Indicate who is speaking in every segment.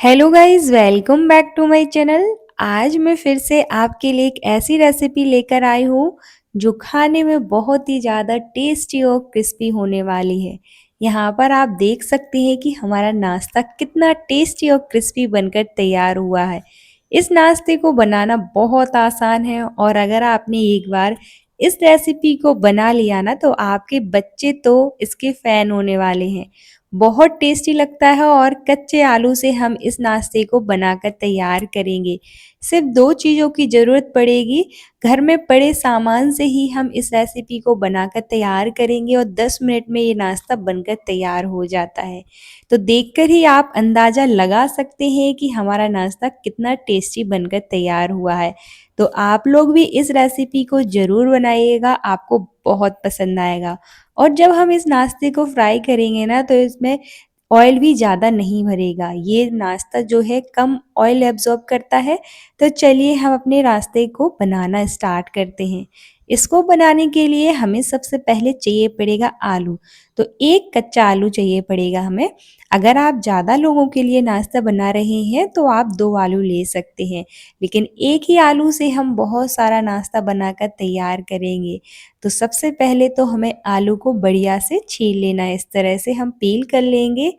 Speaker 1: Hello guys, welcome back to my channel. आज मैं फिर से आपके लिए एक ऐसी रेसिपी लेकर आई हूँ जो खाने में बहुत ही ज़्यादा टेस्टी और क्रिस्पी होने वाली है। यहाँ पर आप देख सकते हैं कि हमारा नाश्ता कितना टेस्टी और क्रिस्पी बनकर तैयार हुआ है। इस नाश्ते को बनाना बहुत आसान है और अगर आपने एक बार इस रेसिपी को बना लिया ना तो आपके बच्चे तो इसके फैन होने वाले हैं। बहुत टेस्टी लगता है और कच्चे आलू से हम इस नाश्ते को बनाकर तैयार करेंगे। सिर्फ 2 चीज़ों की ज़रूरत पड़ेगी। घर में पड़े सामान से ही हम इस रेसिपी को बनाकर तैयार करेंगे और 10 मिनट में ये नाश्ता बनकर तैयार हो जाता है। तो देखकर ही आप अंदाज़ा लगा सकते हैं कि हमारा नाश्ता कितना टेस्टी बनकर तैयार हुआ है। तो आप लोग भी इस रेसिपी को ज़रूर बनाइएगा, आपको बहुत पसंद आएगा। और जब हम इस नाश्ते को फ्राई करेंगे ना तो इसमें ऑयल भी ज़्यादा नहीं भरेगा। ये नाश्ता जो है कम ऑयल एब्ज़ॉर्ब करता है। तो चलिए हम अपने नाश्ते को बनाना स्टार्ट करते हैं। इसको बनाने के लिए हमें सबसे पहले चाहिए पड़ेगा आलू। तो 1 कच्चा आलू चाहिए पड़ेगा हमें। अगर आप ज़्यादा लोगों के लिए नाश्ता बना रहे हैं तो आप 2 आलू ले सकते हैं। लेकिन एक ही आलू से हम बहुत सारा नाश्ता बनाकर तैयार करेंगे। तो सबसे पहले तो हमें आलू को बढ़िया से छील लेना है। इस तरह से हम पील कर लेंगे।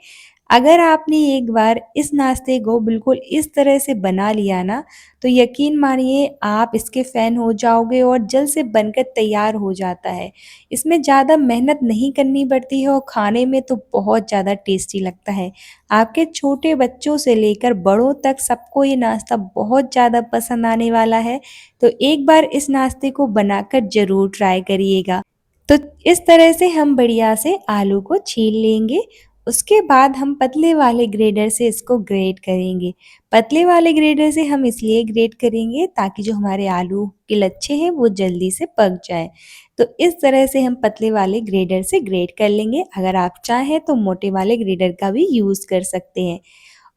Speaker 1: अगर आपने एक बार इस नाश्ते को बिल्कुल इस तरह से बना लिया ना तो यकीन मानिए आप इसके फ़ैन हो जाओगे और जल्द से बनकर तैयार हो जाता है। इसमें ज़्यादा मेहनत नहीं करनी पड़ती है और खाने में तो बहुत ज़्यादा टेस्टी लगता है। आपके छोटे बच्चों से लेकर बड़ों तक सबको ये नाश्ता बहुत ज़्यादा पसंद आने वाला है। तो एक बार इस नाश्ते को बनाकर ज़रूर ट्राई करिएगा। तो इस तरह से हम बढ़िया से आलू को छील लेंगे। उसके बाद हम पतले वाले ग्रेटर से इसको ग्रेट करेंगे। पतले वाले ग्रेटर से हम इसलिए ग्रेट करेंगे ताकि जो हमारे आलू के लच्छे हैं वो जल्दी से पक जाएँ। तो इस तरह से हम पतले वाले ग्रेटर से ग्रेट कर लेंगे। अगर आप चाहें तो मोटे वाले ग्रेटर का भी यूज़ कर सकते हैं।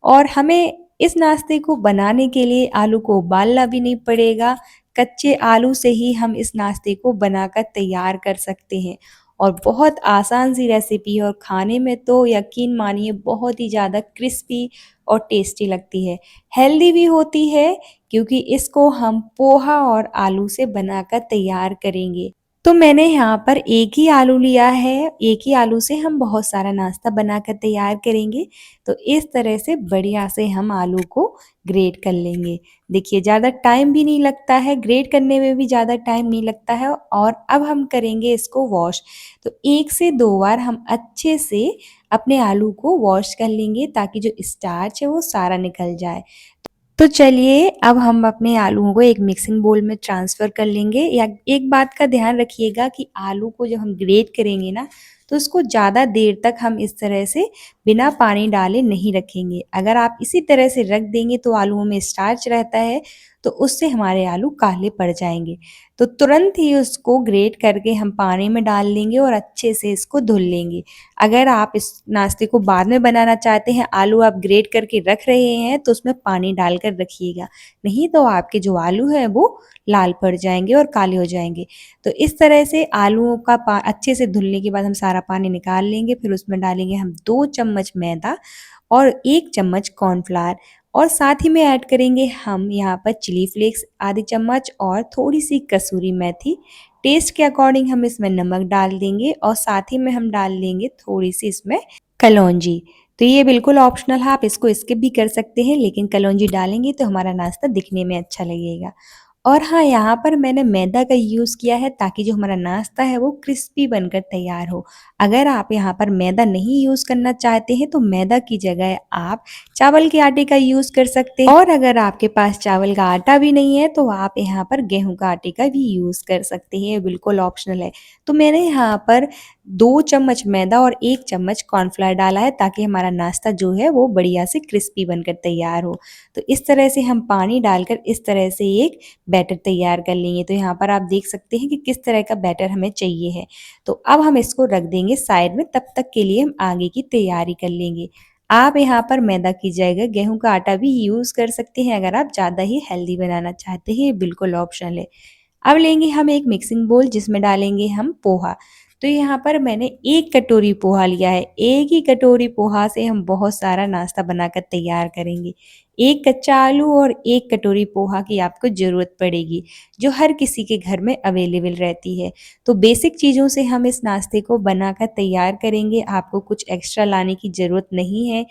Speaker 1: और हमें इस नाश्ते को बनाने के लिए आलू को उबालना भी नहीं पड़ेगा। कच्चे आलू से ही हम इस नाश्ते को बनाकर तैयार कर सकते हैं और बहुत आसान सी रेसिपी है और खाने में तो यकीन मानिए बहुत ही ज़्यादा क्रिस्पी और टेस्टी लगती है। हेल्दी भी होती है क्योंकि इसको हम पोहा और आलू से बनाकर तैयार करेंगे। तो मैंने यहाँ पर एक ही आलू लिया है, एक ही आलू से हम बहुत सारा नाश्ता बनाकर तैयार करेंगे। तो इस तरह से बढ़िया से हम आलू को ग्रेट कर लेंगे। देखिए ज़्यादा टाइम भी नहीं लगता है, ग्रेट करने में भी ज़्यादा टाइम नहीं लगता है और अब हम करेंगे इसको वॉश। तो 1 से 2 बार हम अच्छे से अपने आलू को वॉश कर लेंगे ताकि जो स्टार्च है वो सारा निकल जाए। तो चलिए अब हम अपने आलूओं को एक मिक्सिंग बोल में ट्रांसफ़र कर लेंगे। या एक बात का ध्यान रखिएगा कि आलू को जब हम ग्रेट करेंगे ना तो उसको ज़्यादा देर तक हम इस तरह से बिना पानी डाले नहीं रखेंगे। अगर आप इसी तरह से रख देंगे तो आलूओं में स्टार्च रहता है तो उससे हमारे आलू काले पड़ जाएंगे। तो तुरंत ही उसको ग्रेट करके हम पानी में डाल लेंगे और अच्छे से इसको धुल लेंगे। अगर आप इस नाश्ते को बाद में बनाना चाहते हैं, आलू आप ग्रेट करके रख रहे हैं तो उसमें पानी डालकर रखिएगा, नहीं तो आपके जो आलू हैं वो लाल पड़ जाएँगे और काले हो जाएँगे। तो इस तरह से आलूओं का पा अच्छे से धुलने के बाद हम सारा पानी निकाल लेंगे, फिर उसमें डालेंगे हम 2 चम्मच मैदा और 1 चम्मच कॉर्नफ्लावर और साथ ही में ऐड करेंगे हम यहाँ पर चिली फ्लेक्स आधी चम्मच और थोड़ी-सी कसूरी मेथी। टेस्ट के अकॉर्डिंग हम इसमें नमक डाल देंगे और साथ ही में हम डाल देंगे थोड़ी-सी इसमें कलौंजी। तो ये बिल्कुल ऑप्शनल है, आप इसको स्किप भी कर सकते हैं, लेकिन कलौंजी डालेंगे तो हमारा नाश्ता दिखने में अच्छा लगेगा। और हाँ, यहाँ पर मैंने मैदा का यूज़ किया है ताकि जो हमारा नाश्ता है वो क्रिस्पी बनकर तैयार हो। अगर आप यहाँ पर मैदा नहीं यूज़ करना चाहते हैं तो मैदा की जगह आप चावल के आटे का यूज़ कर सकते हैं और अगर आपके पास चावल का आटा भी नहीं है तो आप यहाँ पर गेहूँ का आटे का भी यूज़ कर सकते हैं, ये बिल्कुल ऑप्शनल है। तो मैंने यहाँ पर 2 चम्मच मैदा और 1 चम्मच कॉर्नफ्लावर डाला है ताकि हमारा नाश्ता जो है वो बढ़िया से क्रिस्पी बनकर तैयार हो। तो इस तरह से हम पानी डालकर इस तरह से एक बैटर तैयार कर लेंगे। तो यहाँ पर आप देख सकते हैं कि किस तरह का बैटर हमें चाहिए है। तो अब हम इसको रख देंगे साइड में, तब तक के लिए हम आगे की तैयारी कर लेंगे। आप यहाँ पर मैदा की जगह गेहूँ का आटा भी यूज़ कर सकते हैं अगर आप ज़्यादा ही हेल्दी बनाना चाहते हैं, ये बिल्कुल ऑप्शनल है। अब लेंगे हम एक मिक्सिंग बोल जिसमें डालेंगे हम पोहा। तो यहाँ पर मैंने 1 कटोरी पोहा लिया है। 1 ही कटोरी पोहा से हम बहुत सारा नाश्ता बनाकर तैयार करेंगे। 1 कच्चा आलू और 1 कटोरी पोहा की आपको ज़रूरत पड़ेगी, जो हर किसी के घर में अवेलेबल रहती है। तो बेसिक चीज़ों से हम इस नाश्ते को बनाकर तैयार करेंगे, आपको कुछ एक्स्ट्रा लाने की ज़रूरत नहीं है।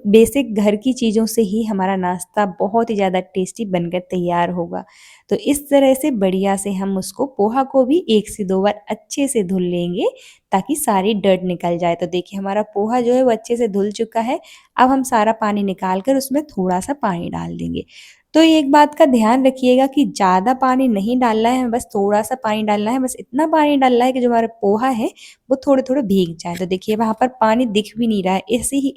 Speaker 1: बेसिक घर की चीज़ों से ही हमारा नाश्ता बहुत ही ज़्यादा टेस्टी बनकर तैयार होगा। तो इस तरह से बढ़िया से हम उसको पोहा को भी 1 से 2 बार अच्छे से धुल लेंगे, ताकि सारी डर्ट निकल जाए। तो देखिए हमारा पोहा जो है वो अच्छे से धुल चुका है। अब हम सारा पानी निकाल कर उसमें थोड़ा-सा पानी डाल देंगे। तो एक बात का ध्यान रखिएगा कि ज़्यादा पानी नहीं डालना है, बस थोड़ा-सा पानी डालना है, बस इतना पानी डालना है कि जो हमारा पोहा है वो थोड़े-थोड़े भीग जाएँ। तो देखिए वहाँ पर पानी दिख भी नहीं रहा है,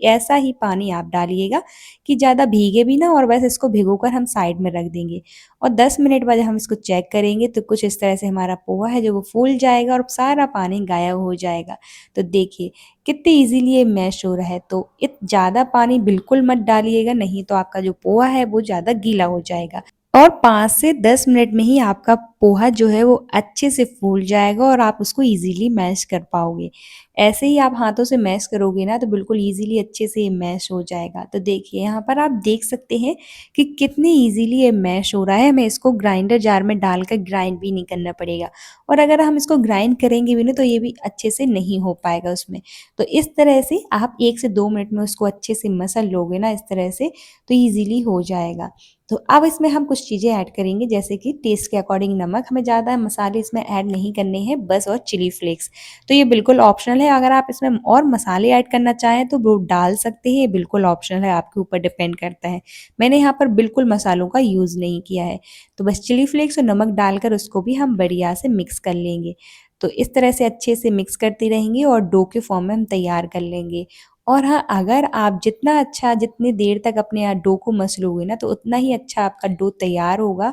Speaker 1: ऐसा ही पानी आप डालिएगा कि ज़्यादा भीगे भी ना, और बस इसको भिगोकर हम साइड में रख देंगे। और 10 मिनट बाद हम इसको चेक करेंगे तो कुछ इस तरह से हमारा पोहा है जो वो फूल जाएगा और सारा पानी गायब हो जाएगा। तो देखिए कितनी ईज़िली ये मैश हो रहा है। तो ज़्यादा पानी बिल्कुल मत डालिएगा, नहीं तो आपका जो पोहा है वो ज़्यादा गीला हो जाएगा। और 5 से 10 मिनट में ही आपका पोहा जो है वो अच्छे से फूल जाएगा और आप उसको ईज़िली मैश कर पाओगे। ऐसे ही आप हाथों से मैश करोगे ना तो बिल्कुल ईज़िली अच्छे से ये मैश हो जाएगा। तो देखिए यहाँ पर आप देख सकते हैं कि कितनी ईज़िली ये मैश हो रहा है, हमें इसको ग्राइंडर जार में डालकर ग्राइंड भी नहीं करना पड़ेगा। और अगर हम इसको ग्राइंड करेंगे भी ना तो ये भी अच्छे से नहीं हो पाएगा उसमें। तो इस तरह से आप 1 से 2 मिनट में उसको अच्छे से मसल लोगे ना इस तरह से, तो ईज़िली हो जाएगा। तो अब इसमें हम कुछ चीज़ें ऐड करेंगे, जैसे कि टेस्ट के अकॉर्डिंग नमक, हमें ज़्यादा मसाले इसमें ऐड नहीं करने हैं बस, और चिली फ्लेक्स। तो ये बिल्कुल ऑप्शनल है, अगर आप इसमें और मसाले ऐड करना चाहें तो वो डाल सकते हैं, ये बिल्कुल ऑप्शनल है, आपके ऊपर डिपेंड करता है। मैंने यहाँ पर बिल्कुल मसालों का यूज़ नहीं किया है। तो बस चिली फ्लेक्स और नमक डालकर उसको भी हम बढ़िया से मिक्स कर लेंगे। तो इस तरह से अच्छे से मिक्स करते रहेंगे और डो के फॉर्म में हम तैयार कर लेंगे। और हाँ, अगर आप जितना अच्छा जितनी देर तक अपने डो को मसलोगे ना तो उतना ही अच्छा आपका डो तैयार होगा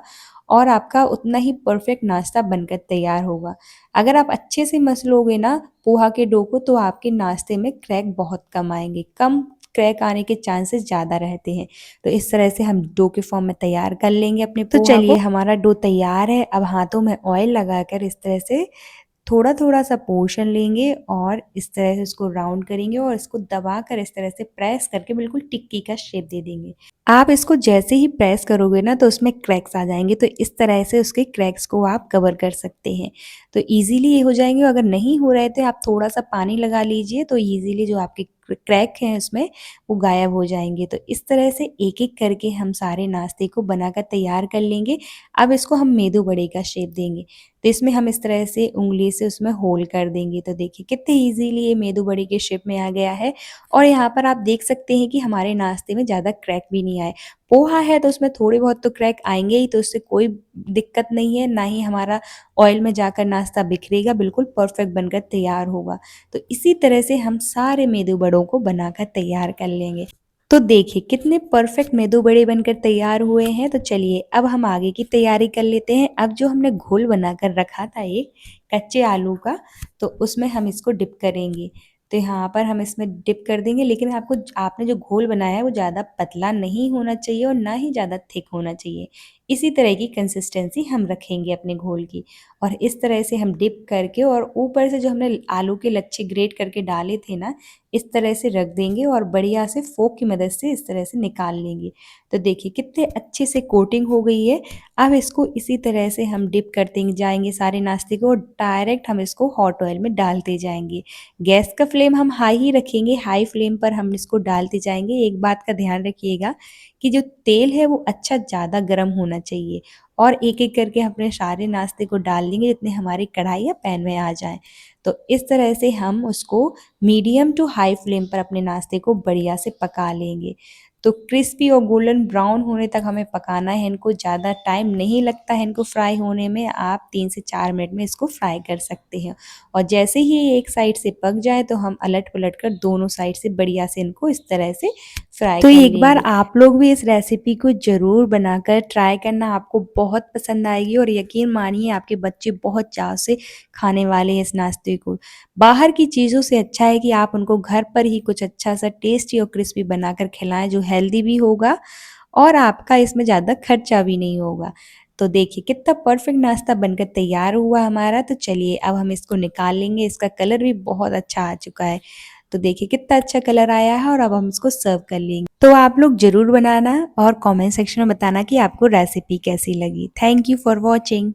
Speaker 1: और आपका उतना ही परफेक्ट नाश्ता बनकर तैयार होगा। अगर आप अच्छे से मसलोगे ना पोहा के डो को तो आपके नाश्ते में क्रैक बहुत कम आएँगे, कम क्रैक आने के चांसेस ज़्यादा रहते हैं। तो इस तरह से हम डो के फॉर्म में तैयार कर लेंगे अपने तो पोहा को। चलिए हमारा डो तैयार है, अब हाथों में ऑयल लगाकर इस तरह से थोड़ा-थोड़ा सा पोर्शन लेंगे और इस तरह से उसको राउंड करेंगे और इसको दबाकर इस तरह से प्रेस करके बिल्कुल टिक्की का शेप दे देंगे। आप इसको जैसे ही प्रेस करोगे ना तो उसमें क्रैक्स आ जाएँगे, तो इस तरह से उसके क्रैक्स को आप कवर कर सकते हैं। तो ईज़िली ये हो जाएँगे, अगर नहीं हो रहे तो आप थोड़ा-सा पानी लगा लीजिए तो ईज़िली जो आपके क्रैक हैं उसमें वो गायब हो जाएँगे। तो इस तरह से एक-एक करके हम सारे नाश्ते को बनाकर तैयार कर लेंगे। अब इसको हम मेदू वड़े का शेप देंगे। तो इसमें हम इस तरह से उँगली से उसमें होल कर देंगे। तो देखिए कितने ईज़िली ये मेदू वड़े के शेप में आ गया है और यहाँ पर आप देख सकते हैं कि हमारे नाश्ते में ज़्यादा क्रैक भी नहीं आए। पोहा है तो उसमें थोड़े बहुत तो क्रैक आएँगे ही, तो उससे कोई दिक्कत नहीं है, ना ही हमारा ऑयल में जाकर नाश्ता बिखरेगा, बिल्कुल परफेक्ट बनकर तैयार होगा। तो इसी तरह से हम सारे मेदू वड़ों को बनाकर तैयार कर लेंगे। तो देखिए कितने परफेक्ट मेदू वड़े बनकर तैयार हुए हैं। तो चलिए अब हम आगे की तैयारी कर लेते हैं। अब जो हमने घोल बनाकर रखा था एक कच्चे आलू का, तो उसमें हम इसको डिप करेंगे। तो यहाँ पर हम इसमें डिप कर देंगे, लेकिन आपने जो घोल बनाया है वो ज़्यादा पतला नहीं होना चाहिए और ना ही ज़्यादा थिक होना चाहिए। इसी तरह की कंसिस्टेंसी हम रखेंगे अपने घोल की। और इस तरह से हम डिप करके और ऊपर से जो हमने आलू के लच्छे ग्रेट करके डाले थे ना, इस तरह से रख देंगे और बढ़िया से फ़ोर्क की मदद से इस तरह से निकाल लेंगे। तो देखिए कितने अच्छे से कोटिंग हो गई है। अब इसको इसी तरह से हम डिप करते जाएँगे सारे नाश्ते को, और डायरेक्ट हम इसको हॉट ऑयल में डालते जाएँगे। गैस का फ्लेम हम हाई ही रखेंगे, हाई फ्लेम पर हम इसको डालते जाएँगे। एक बात का ध्यान रखिएगा कि जो तेल है वो अच्छा ज़्यादा गर्म होना चाहिए, और एक-एक करके अपने सारे नाश्ते को डाल लेंगे जितने हमारी कढ़ाई या पैन में आ जाएँ। तो इस तरह से हम उसको मीडियम टू हाई फ्लेम पर अपने नाश्ते को बढ़िया से पका लेंगे। तो क्रिस्पी और गोल्डन ब्राउन होने तक हमें पकाना है इनको, ज़्यादा टाइम नहीं लगता है इनको फ्राई होने में, आप 3 से 4 मिनट में इसको फ्राई कर सकते हैं। और जैसे ही ये एक साइड से पक जाए तो हम अलट-पलट कर दोनों साइड से बढ़िया से इनको इस तरह से फ्राई तो कर लेंगे। तो एक बार आप लोग भी इस रेसिपी को ज़रूर बनाकर ट्राई करना, आपको बहुत पसंद आएगी और यकीन मानिए आपके बच्चे बहुत चाव से खाने वाले हैं इस नाश्ते को। बाहर की चीज़ों से अच्छा है कि आप उनको घर पर ही कुछ अच्छा सा टेस्टी और क्रिस्पी बनाकर खिलाएँ जो हेल्दी भी होगा और आपका इसमें ज़्यादा खर्चा भी नहीं होगा। तो देखिए कितना परफेक्ट नाश्ता बनकर तैयार हुआ हमारा। तो चलिए अब हम इसको निकाल लेंगे। इसका कलर भी बहुत अच्छा आ चुका है। तो देखिए कितना अच्छा कलर आया है और अब हम इसको सर्व कर लेंगे। तो आप लोग ज़रूर बनाना और कमेंट सेक्शन में बताना कि आपको रेसिपी कैसी लगी। Thank you for watching.